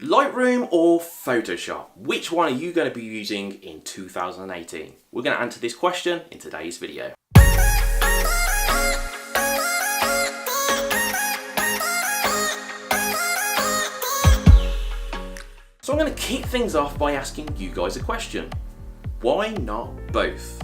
Lightroom or Photoshop? Which one are you going to be using in 2018? We're going to answer this question in today's video. So I'm going to kick things off by asking you guys a question. Why not both?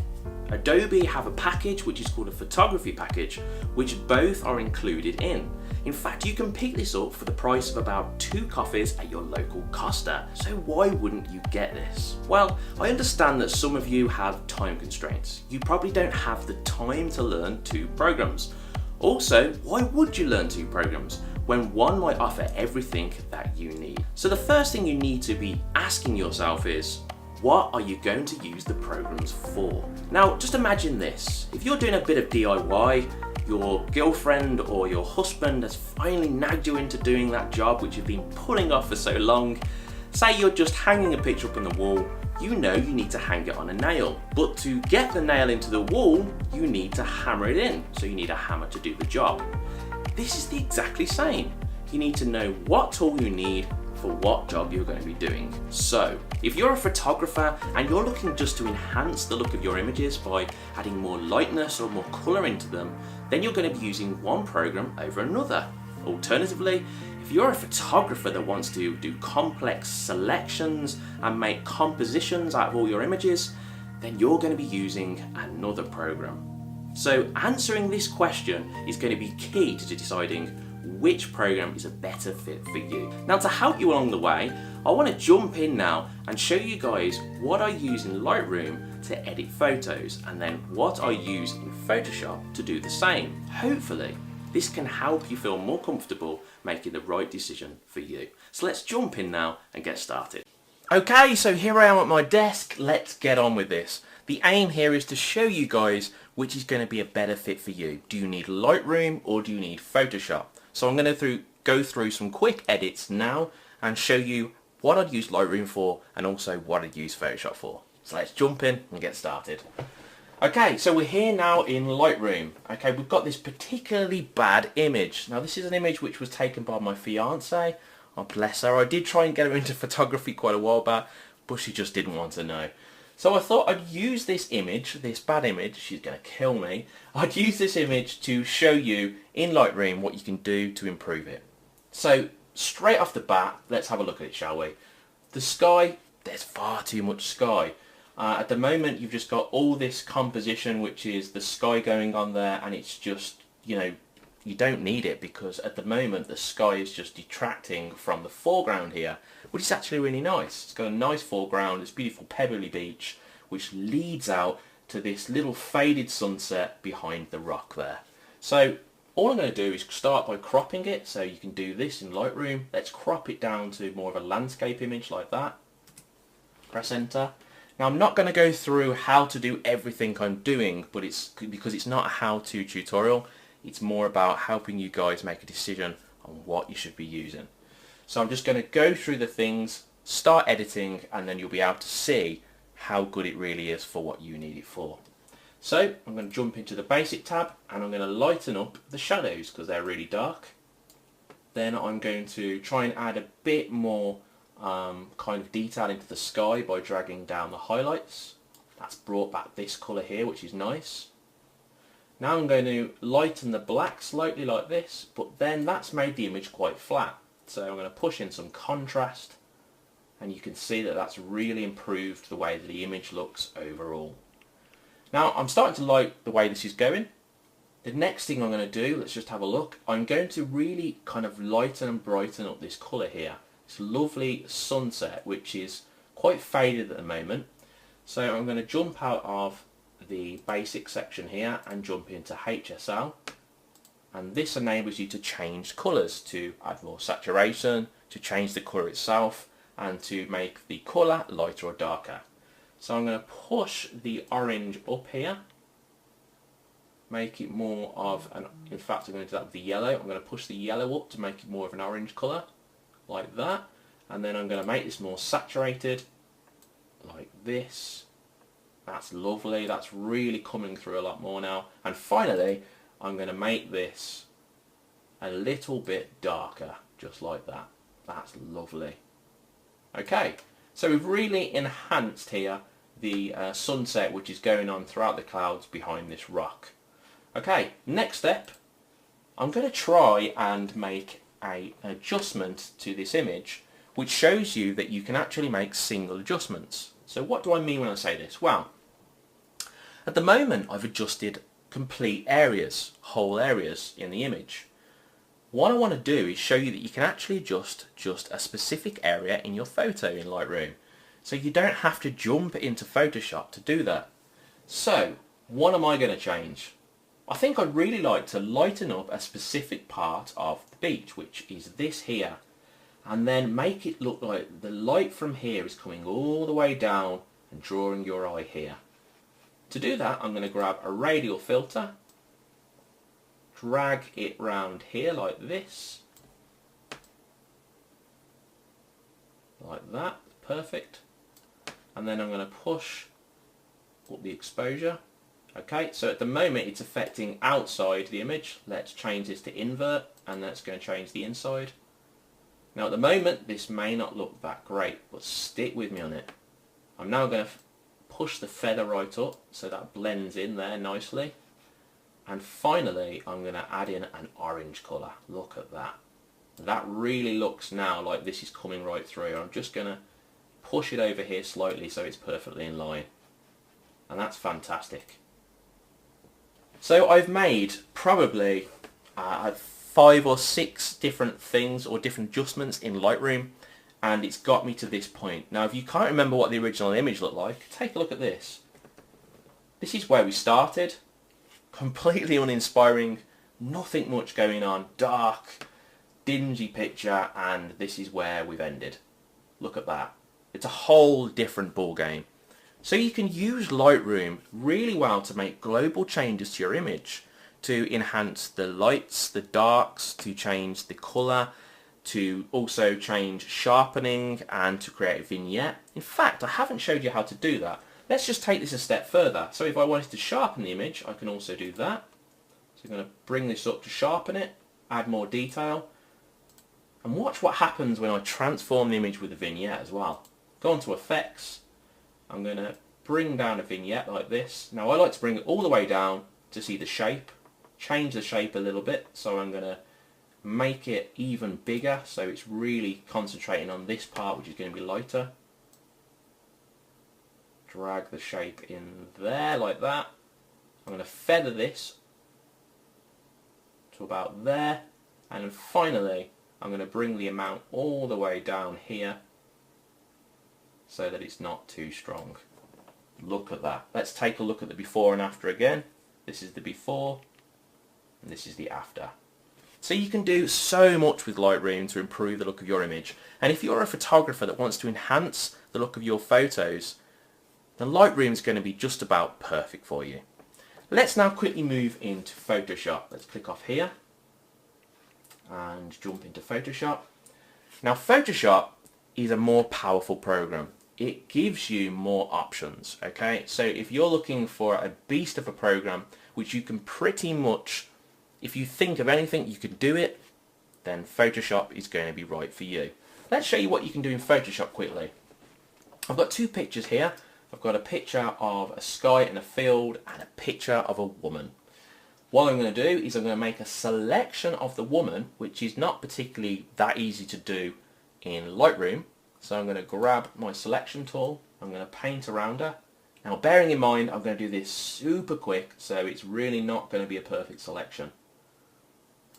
Adobe have a package which is called a photography package, which both are included in. In fact, you can pick this up for the price of about 2 coffees at your local Costa. So why wouldn't you get this? Well, I understand that some of you have time constraints. You probably don't have the time to learn 2 programs. Also, why would you learn 2 programs when one might offer everything that you need? So the first thing you need to be asking yourself is, what are you going to use the programs for? Now, just imagine this. If you're doing a bit of DIY, your girlfriend or your husband has finally nagged you into doing that job which you've been putting off for so long. Say you're just hanging a picture up on the wall, you know you need to hang it on a nail. But to get the nail into the wall, you need to hammer it in. So you need a hammer to do the job. This is the exactly same. You need to know what tool you need for what job you're going to be doing. So, if you're a photographer and you're looking just to enhance the look of your images by adding more lightness or more colour into them, then you're going to be using one program over another. Alternatively, if you're a photographer that wants to do complex selections and make compositions out of all your images, then you're going to be using another program. So answering this question is going to be key to deciding which program is a better fit for you. Now, to help you along the way, I want to jump in now and show you guys what I use in Lightroom to edit photos and then what I use in Photoshop to do the same. Hopefully, this can help you feel more comfortable making the right decision for you. So let's jump in now and get started. Okay, so here I am at my desk. Let's get on with this. The aim here is to show you guys which is going to be a better fit for you. Do you need Lightroom or do you need Photoshop? So I'm going to go through some quick edits now and show you what I'd use Lightroom for and also what I'd use Photoshop for. So let's jump in and get started. Okay, so we're here now in Lightroom. Okay, we've got this particularly bad image. Now this is an image which was taken by my fiance. Oh, bless her. I did try and get her into photography quite a while back, but she just didn't want to know. So I thought I'd use this image, this bad image, she's going to kill me. I'd use this image to show you in Lightroom what you can do to improve it. So straight off the bat, let's have a look at it, shall we? The sky, there's far too much sky. At the moment you've just got all this composition which is the sky going on there, and it's just, you know, you don't need it because at the moment the sky is just detracting from the foreground here, which is actually really nice. It's got a nice foreground, it's beautiful pebbly beach which leads out to this little faded sunset behind the rock there. So all I'm going to do is start by cropping it, so you can do this in Lightroom. Let's crop it down to more of a landscape image like that. Press enter. Now I'm not going to go through how to do everything I'm doing, but it's because it's not a how-to tutorial. It's more about helping you guys make a decision on what you should be using. So I'm just going to go through the things, start editing, and then you'll be able to see how good it really is for what you need it for. So I'm going to jump into the basic tab and I'm going to lighten up the shadows because they're really dark. Then I'm going to try and add a bit more kind of detail into the sky by dragging down the highlights. That's brought back this colour here, which is nice. Now I'm going to lighten the black slightly like this, but then that's made the image quite flat. So I'm going to push in some contrast, and you can see that that's really improved the way that the image looks overall. Now I'm starting to like the way this is going. The next thing I'm going to do, let's just have a look, I'm going to really kind of lighten and brighten up this colour here. This lovely sunset which is quite faded at the moment. So I'm going to jump out of the basic section here and jump into HSL, and this enables you to change colours, to add more saturation, to change the colour itself, and to make the colour lighter or darker. So I'm going to push the orange up here, make it more of an, in fact I'm going to do that with the yellow. I'm going to push the yellow up to make it more of an orange colour like that, and then I'm going to make this more saturated like this. That's lovely, that's really coming through a lot more now. And finally I'm going to make this a little bit darker, just like that. That's lovely. Okay, so we've really enhanced here the sunset which is going on throughout the clouds behind this rock. Okay, next step, I'm going to try and make an adjustment to this image which shows you that you can actually make single adjustments. So what do I mean when I say this? Well, at the moment I've adjusted complete areas, whole areas in the image. What I want to do is show you that you can actually adjust just a specific area in your photo in Lightroom. So you don't have to jump into Photoshop to do that. So what am I going to change? I think I'd really like to lighten up a specific part of the beach, which is this here, and then make it look like the light from here is coming all the way down and drawing your eye here. To do that, I'm going to grab a radial filter, drag it round here like this, like that, perfect, and then I'm going to push up the exposure. Okay, so at the moment it's affecting outside the image. Let's change this to invert, and that's going to change the inside. Now at the moment this may not look that great, but stick with me on it. I'm now going to push the feather right up so that blends in there nicely. And finally I'm going to add in an orange colour. Look at that. That really looks now like this is coming right through. I'm just going to push it over here slightly so it's perfectly in line. And that's fantastic. So I've made probably 5 or 6 different things or different adjustments in Lightroom, and it's got me to this point. Now if you can't remember what the original image looked like, take a look at this. This is where we started. Completely uninspiring, nothing much going on, dark, dingy picture, and this is where we've ended. Look at that. It's a whole different ball game. So you can use Lightroom really well to make global changes to your image, to enhance the lights, the darks, to change the colour, to also change sharpening, and to create a vignette. In fact, I haven't showed you how to do that. Let's just take this a step further. So if I wanted to sharpen the image, I can also do that. So I'm going to bring this up to sharpen it, add more detail, and watch what happens when I transform the image with a vignette as well. Go on to effects. I'm going to bring down a vignette like this. Now I like to bring it all the way down to see the shape, change the shape a little bit, so I'm going to make it even bigger so it's really concentrating on this part which is going to be lighter. Drag the shape in there like that. I'm going to feather this to about there, and then finally I'm going to bring the amount all the way down here so that it's not too strong. Look at that. Let's take a look at the before and after again. This is the before and this is the after. So you can do so much with Lightroom to improve the look of your image, and if you're a photographer that wants to enhance the look of your photos, then Lightroom is going to be just about perfect for you. Let's now quickly move into Photoshop. Let's click off here and jump into Photoshop. Now Photoshop is a more powerful program. It gives you more options, okay? So if you're looking for a beast of a program which you can pretty much, if you think of anything you can do it, then Photoshop is going to be right for you. Let's show you what you can do in Photoshop quickly. I've got 2 pictures here. I've got a picture of a sky and a field and a picture of a woman. What I'm going to do is I'm going to make a selection of the woman, which is not particularly that easy to do in Lightroom. So I'm going to grab my selection tool, I'm going to paint around her. Now bearing in mind I'm going to do this super quick, so it's really not going to be a perfect selection.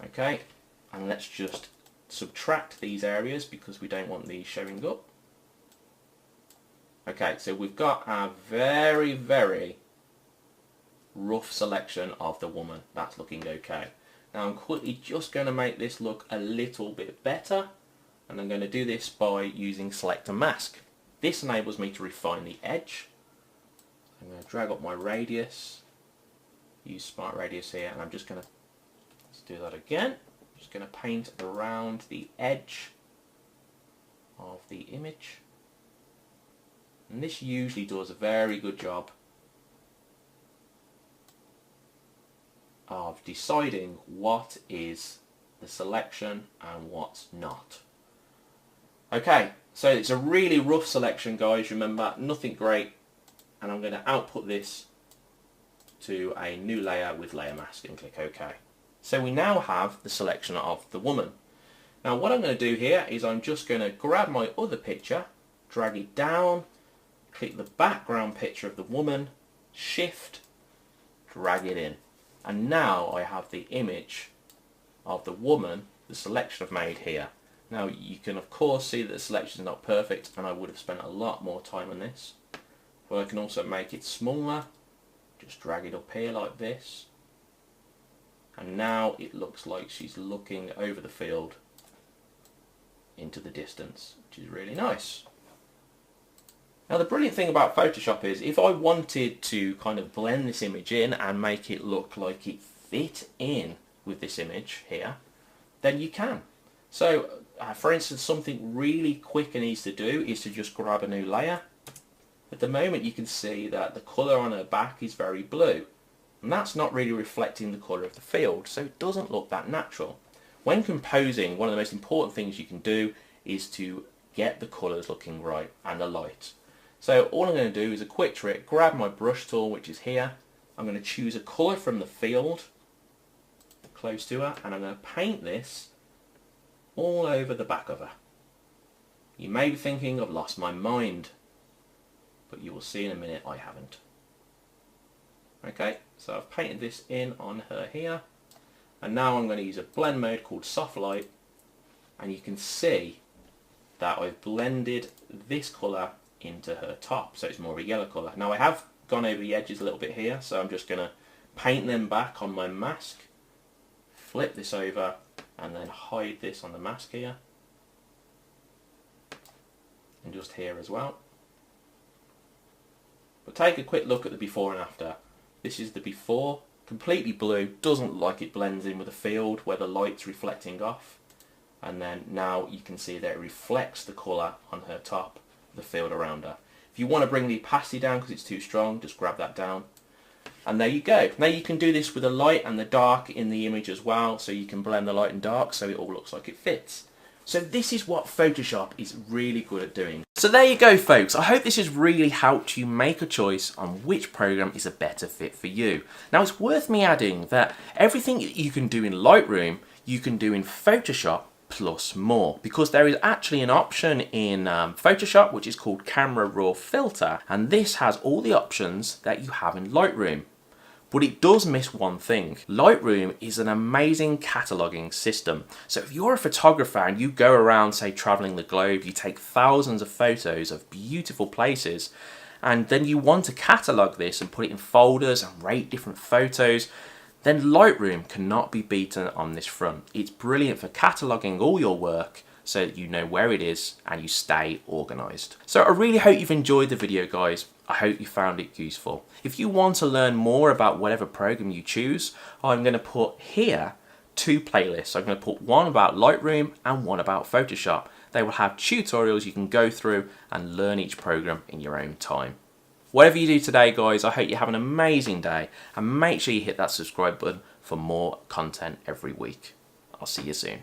Okay, and let's just subtract these areas because we don't want these showing up. Okay, so we've got a very, very rough selection of the woman. That's looking okay. Now I'm quickly just going to make this look a little bit better, and I'm going to do this by using Select and Mask. This enables me to refine the edge. I'm going to drag up my radius, use Smart Radius here, and I'm just going to, let's do that again. I'm just going to paint around the edge of the image. And this usually does a very good job of deciding what is the selection and what's not. Okay, So it's a really rough selection, guys, remember, nothing great. And I'm going to output this to a new layer with layer mask and click OK. So we now have the selection of the woman. Now what I'm going to do here is I'm just going to grab my other picture, drag it down, click the background picture of the woman, shift, drag it in. And now I have the image of the woman, the selection I've made here. Now you can of course see that the selection is not perfect and I would have spent a lot more time on this. But I can also make it smaller, just drag it up here like this. And now it looks like she's looking over the field into the distance, which is really nice. Now the brilliant thing about Photoshop is if I wanted to kind of blend this image in and make it look like it fit in with this image here, then you can. So for instance, something really quick and easy to do is to just grab a new layer. At the moment you can see that the colour on her back is very blue, and that's not really reflecting the colour of the field, so it doesn't look that natural. When composing, one of the most important things you can do is to get the colours looking right and the light. So all I'm going to do is a quick trick, grab my brush tool, which is here. I'm going to choose a colour from the field close to her, and I'm going to paint this all over the back of her. You may be thinking, I've lost my mind, but you will see in a minute I haven't. Okay, so I've painted this in on her here, and now I'm going to use a blend mode called soft light, and you can see that I've blended this colour into her top, so it's more of a yellow colour. Now I have gone over the edges a little bit here, so I'm just going to paint them back on my mask, flip this over, and then hide this on the mask here, and just here as well. But take a quick look at the before and after. This is the before, completely blue, doesn't look like it blends in with the field where the light's reflecting off. And then now you can see that it reflects the colour on her top, the field around her. If you want to bring the opacity down because it's too strong, just grab that down. And there you go. Now you can do this with the light and the dark in the image as well, so you can blend the light and dark so it all looks like it fits. So this is what Photoshop is really good at doing. So there you go, folks. I hope this has really helped you make a choice on which program is a better fit for you. Now it's worth me adding that everything that you can do in Lightroom, you can do in Photoshop plus more, because there is actually an option in Photoshop which is called Camera Raw Filter, and this has all the options that you have in Lightroom. But it does miss one thing. Lightroom is an amazing cataloguing system. So if you're a photographer and you go around, say, traveling the globe, you take thousands of photos of beautiful places, and then you want to catalogue this and put it in folders and rate different photos, then Lightroom cannot be beaten on this front. It's brilliant for cataloguing all your work so that you know where it is and you stay organised. So I really hope you've enjoyed the video, guys. I hope you found it useful. If you want to learn more about whatever program you choose, I'm going to put here 2 playlists. I'm going to put one about Lightroom and one about Photoshop. They will have tutorials you can go through and learn each program in your own time. Whatever you do today, guys, I hope you have an amazing day, and make sure you hit that subscribe button for more content every week. I'll see you soon.